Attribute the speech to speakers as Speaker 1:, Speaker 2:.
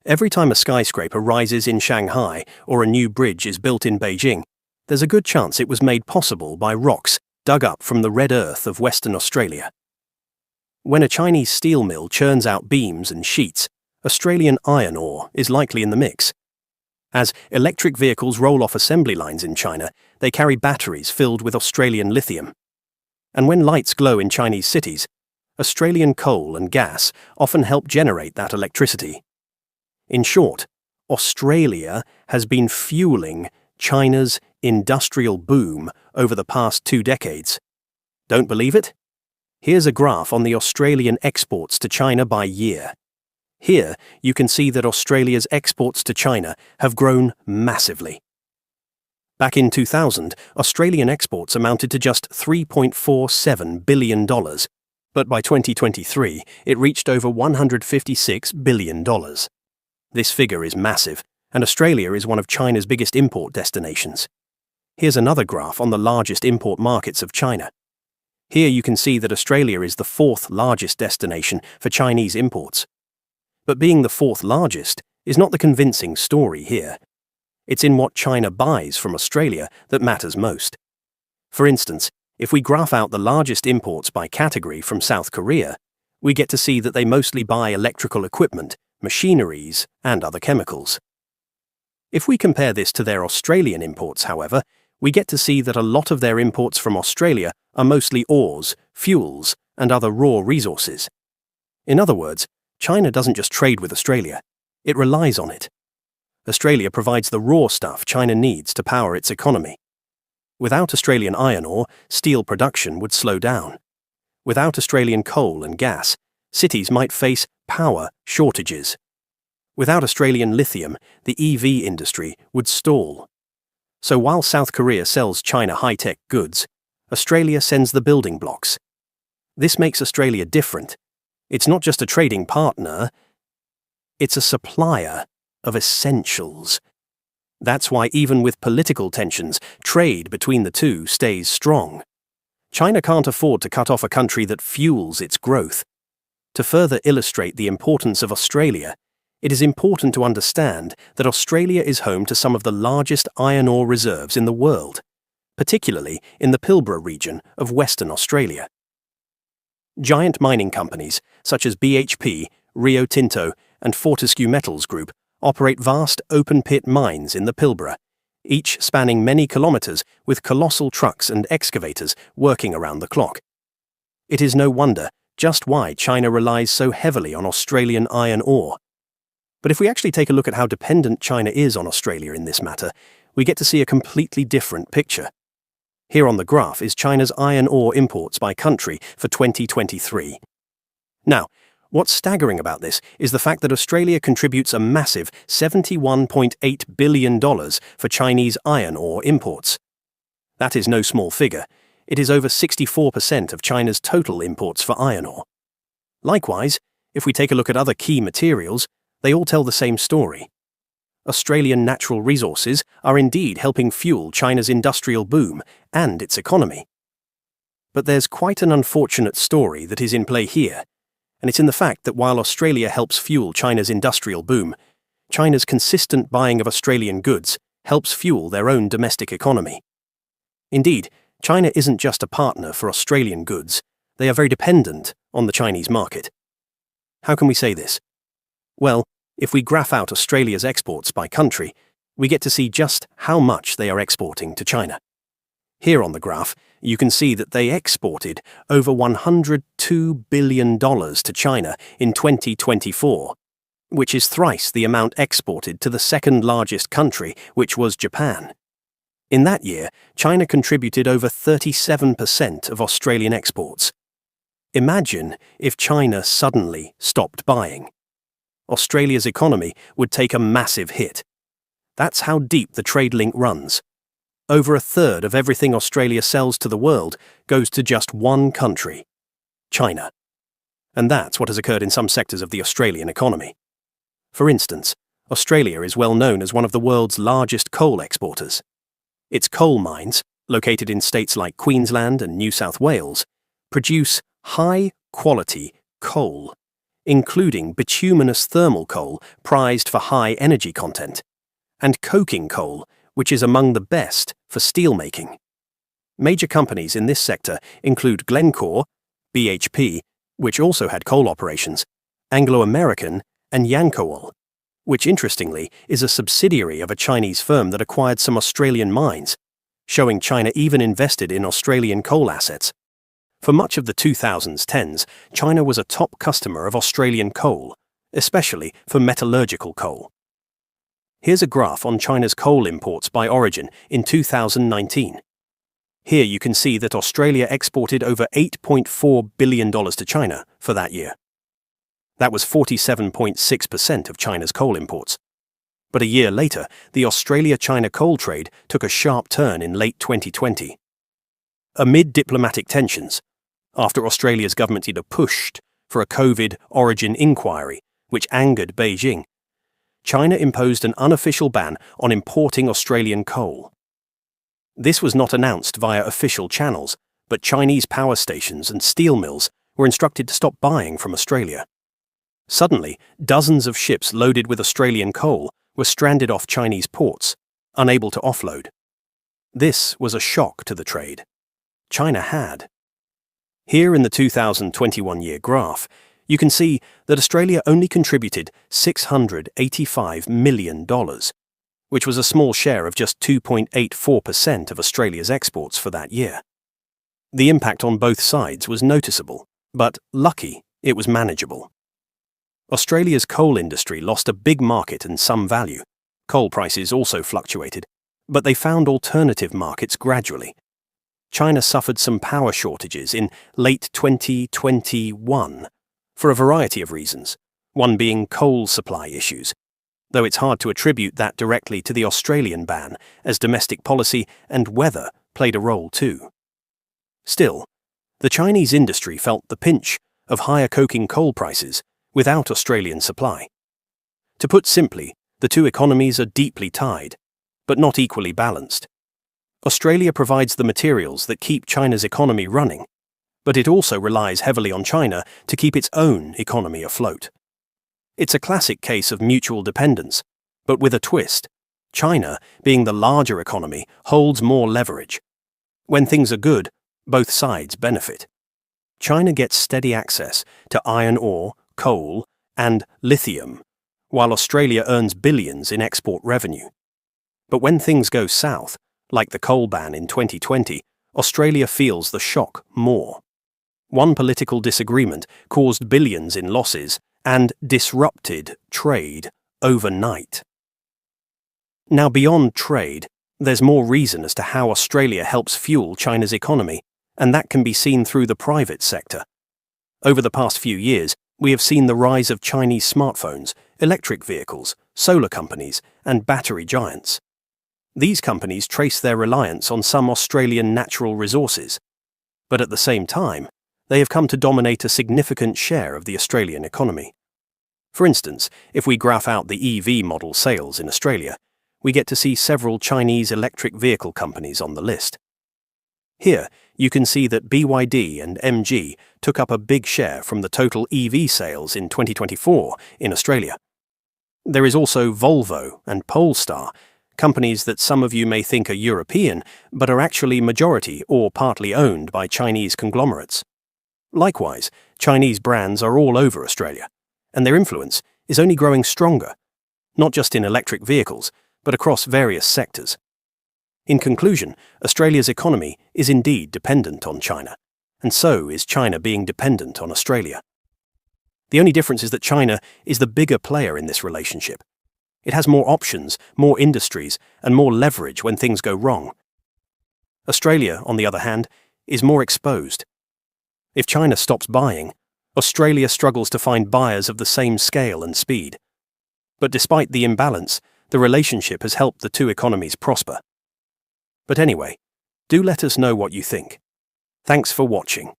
Speaker 1: Every time a skyscraper rises in Shanghai or a new bridge is built in Beijing, there's a good chance it was made possible by rocks dug up from the red earth of Western Australia. When a Chinese steel mill churns out beams and sheets, Australian iron ore is likely in the mix. As electric vehicles roll off assembly lines in China, they carry batteries filled with Australian lithium. And when lights glow in Chinese cities, Australian coal and gas often help generate that electricity. In short, Australia has been fueling China's industrial boom over the past 2 decades. Don't believe it? Here's a graph on the Australian exports to China by year. Here, you can see that Australia's exports to China have grown massively. Back in 2000, Australian exports amounted to just $3.47 billion, but by 2023, it reached over $156 billion. This figure is massive, and Australia is one of China's biggest import destinations. Here's another graph on the largest import markets of China. Here you can see that Australia is the 4th largest destination for Chinese imports. But being the 4th largest is not the convincing story here. It's in what China buys from Australia that matters most. For instance, if we graph out the largest imports by category from South Korea, we get to see that they mostly buy electrical equipment, machineries, and other chemicals. If we compare this to their Australian imports, however, we get to see that a lot of their imports from Australia are mostly ores, fuels, and other raw resources. In other words, China doesn't just trade with Australia, it relies on it. Australia provides the raw stuff China needs to power its economy. Without Australian iron ore, steel production would slow down. Without Australian coal and gas, cities might face power shortages. Without Australian lithium, the EV industry would stall. So while South Korea sells China high-tech goods, Australia sends the building blocks. This makes Australia different. It's not just a trading partner, it's a supplier of essentials. That's why even with political tensions, trade between the two stays strong. China can't afford to cut off a country that fuels its growth. To further illustrate the importance of Australia, it is important to understand that Australia is home to some of the largest iron ore reserves in the world, particularly in the Pilbara region of Western Australia. Giant mining companies such as BHP, Rio Tinto, and Fortescue Metals Group operate vast open-pit mines in the Pilbara, each spanning many kilometres with colossal trucks and excavators working around the clock. It is no wonder just why China relies so heavily on Australian iron ore. But if we actually take a look at how dependent China is on Australia in this matter, we get to see a completely different picture. Here on the graph is China's iron ore imports by country for 2023. Now, what's staggering about this is the fact that Australia contributes a massive $71.8 billion for Chinese iron ore imports. That is no small figure. It is over 64% of China's total imports for iron ore. Likewise, if we take a look at other key materials, they all tell the same story. Australian natural resources are indeed helping fuel China's industrial boom and its economy. But there's quite an unfortunate story that is in play here, and it's in the fact that while Australia helps fuel China's industrial boom, China's consistent buying of Australian goods helps fuel their own domestic economy. Indeed, China isn't just a partner for Australian goods, they are very dependent on the Chinese market. How can we say this? Well, if we graph out Australia's exports by country, we get to see just how much they are exporting to China. Here on the graph, you can see that they exported over $102 billion to China in 2024, which is thrice the amount exported to the second largest country, which was Japan. In that year, China contributed over 37% of Australian exports. Imagine if China suddenly stopped buying. Australia's economy would take a massive hit. That's how deep the trade link runs. Over a third of everything Australia sells to the world goes to just one country, China. And that's what has occurred in some sectors of the Australian economy. For instance, Australia is well known as one of the world's largest coal exporters. Its coal mines, located in states like Queensland and New South Wales, produce high-quality coal. including bituminous thermal coal prized for high energy content, and coking coal, which is among the best for steelmaking. Major companies in this sector include Glencore, BHP, which also had coal operations, Anglo American, and Yancoal, which interestingly is a subsidiary of a Chinese firm that acquired some Australian mines, showing China even invested in Australian coal assets. For much of the 2010s, China was a top customer of Australian coal, especially for metallurgical coal. Here's a graph on China's coal imports by origin in 2019. Here you can see that Australia exported over $8.4 billion to China for that year. That was 47.6% of China's coal imports. But a year later, the Australia-China coal trade took a sharp turn in late 2020. Amid diplomatic tensions, after Australia's government leader pushed for a COVID origin inquiry, which angered Beijing, China imposed an unofficial ban on importing Australian coal. This was not announced via official channels, but Chinese power stations and steel mills were instructed to stop buying from Australia. Suddenly, dozens of ships loaded with Australian coal were stranded off Chinese ports, unable to offload. This was a shock to the trade. China had. Here in the 2021 year graph, you can see that Australia only contributed $685 million, which was a small share of just 2.84% of Australia's exports for that year. The impact on both sides was noticeable, but lucky it was manageable. Australia's coal industry lost a big market and some value. Coal prices also fluctuated, but they found alternative markets gradually. China suffered some power shortages in late 2021 for a variety of reasons, one being coal supply issues, though it's hard to attribute that directly to the Australian ban, as domestic policy and weather played a role too. Still, the Chinese industry felt the pinch of higher coking coal prices without Australian supply. To put simply, the two economies are deeply tied, but not equally balanced. Australia provides the materials that keep China's economy running, but it also relies heavily on China to keep its own economy afloat. It's a classic case of mutual dependence, but with a twist. China, being the larger economy, holds more leverage. When things are good, both sides benefit. China gets steady access to iron ore, coal, and lithium, while Australia earns billions in export revenue. But when things go south, like the coal ban in 2020, Australia feels the shock more. One political disagreement caused billions in losses and disrupted trade overnight. Now, beyond trade, there's more reason as to how Australia helps fuel China's economy, and that can be seen through the private sector. Over the past few years, we have seen the rise of Chinese smartphones, electric vehicles, solar companies, and battery giants. These companies trace their reliance on some Australian natural resources, but at the same time, they have come to dominate a significant share of the Australian economy. For instance, if we graph out the EV model sales in Australia, we get to see several Chinese electric vehicle companies on the list. Here, you can see that BYD and MG took up a big share from the total EV sales in 2024 in Australia. There is also Volvo and Polestar, companies that some of you may think are European, but are actually majority or partly owned by Chinese conglomerates. Likewise, Chinese brands are all over Australia, and their influence is only growing stronger, not just in electric vehicles, but across various sectors. In conclusion, Australia's economy is indeed dependent on China, and so is China being dependent on Australia. The only difference is that China is the bigger player in this relationship. It has more options, more industries, and more leverage when things go wrong. Australia, on the other hand, is more exposed. If China stops buying, Australia struggles to find buyers of the same scale and speed. But despite the imbalance, the relationship has helped the two economies prosper. But anyway, do let us know what you think. Thanks for watching.